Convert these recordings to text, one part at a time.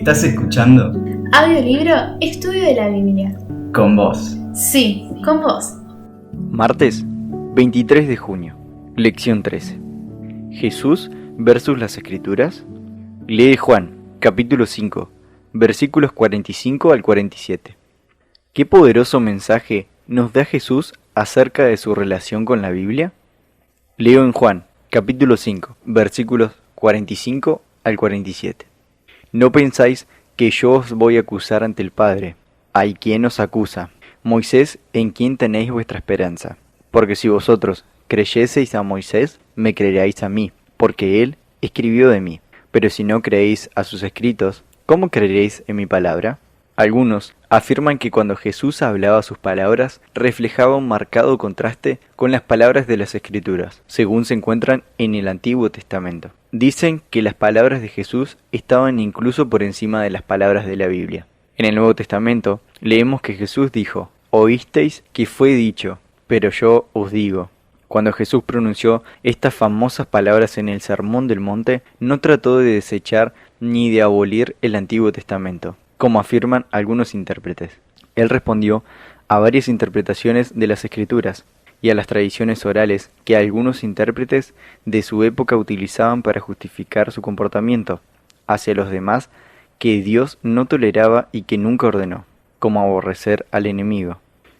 Estás escuchando Audiolibro Estudio de la Biblia. Con vos. Sí, con vos. Martes 23 de junio. Lección 13. Jesús versus las Escrituras. Lee Juan, capítulo 5, versículos 45 al 47. ¿Qué poderoso mensaje nos da Jesús acerca de su relación con la Biblia? Leo en Juan, capítulo 5, versículos 45 al 47. No pensáis que yo os voy a acusar ante el Padre. ¿Hay quien os acusa? Moisés, en quien tenéis vuestra esperanza. Porque si vosotros creyeseis a Moisés, me creeréis a mí, porque él escribió de mí. Pero si no creéis a sus escritos, ¿cómo creeréis en mi palabra? Algunos afirman que cuando Jesús hablaba sus palabras, reflejaba un marcado contraste con las palabras de las Escrituras, según se encuentran en el Antiguo Testamento. Dicen que las palabras de Jesús estaban incluso por encima de las palabras de la Biblia. En el Nuevo Testamento leemos que Jesús dijo: «Oísteis que fue dicho, pero yo os digo». Cuando Jesús pronunció estas famosas palabras en el Sermón del Monte, no trató de desechar ni de abolir el Antiguo Testamento, como afirman algunos intérpretes. Él respondió a varias interpretaciones de las Escrituras y a las tradiciones orales que algunos intérpretes de su época utilizaban para justificar su comportamiento hacia los demás que Dios no toleraba y que nunca ordenó, como aborrecer al enemigo.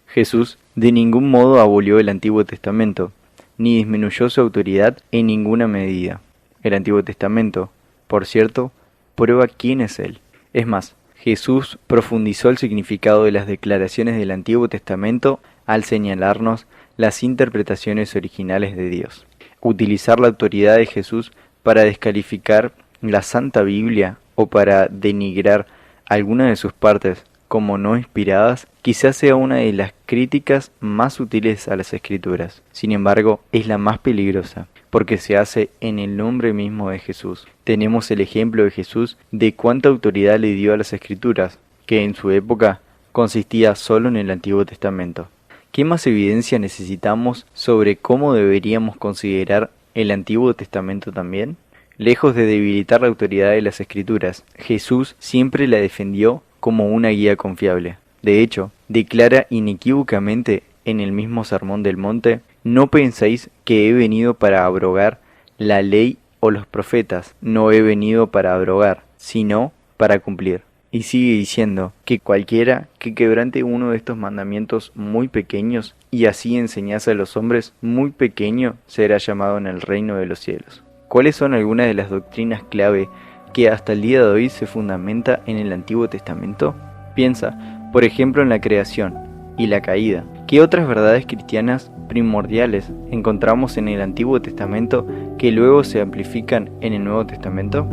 Jesús de ningún modo abolió el Antiguo Testamento, ni disminuyó su autoridad en ninguna medida. El Antiguo Testamento, por cierto, prueba quién es Él. Es más, Jesús profundizó el significado de las declaraciones del Antiguo Testamento al señalarnos las interpretaciones originales de Dios. Utilizar la autoridad de Jesús para descalificar la Santa Biblia o para denigrar alguna de sus partes como no inspiradas, quizás sea una de las críticas más útiles a las Escrituras. Sin embargo, es la más peligrosa, porque se hace en el nombre mismo de Jesús. Tenemos el ejemplo de Jesús de cuánta autoridad le dio a las Escrituras, que en su época consistía solo en el Antiguo Testamento. ¿Qué más evidencia necesitamos sobre cómo deberíamos considerar el Antiguo Testamento también? Lejos de debilitar la autoridad de las Escrituras, Jesús siempre la defendió como una guía confiable. De hecho, declara inequívocamente en el mismo Sermón del Monte: «No penséis que he venido para abrogar la ley o los profetas, no he venido para abrogar, sino para cumplir». Y sigue diciendo que cualquiera que quebrante uno de estos mandamientos muy pequeños y así enseñase a los hombres, muy pequeño será llamado en el reino de los cielos. ¿Cuáles son algunas de las doctrinas clave que hasta el día de hoy se fundamenta en el Antiguo Testamento? Piensa, por ejemplo, en la creación y la caída. ¿Qué otras verdades cristianas primordiales encontramos en el Antiguo Testamento que luego se amplifican en el Nuevo Testamento?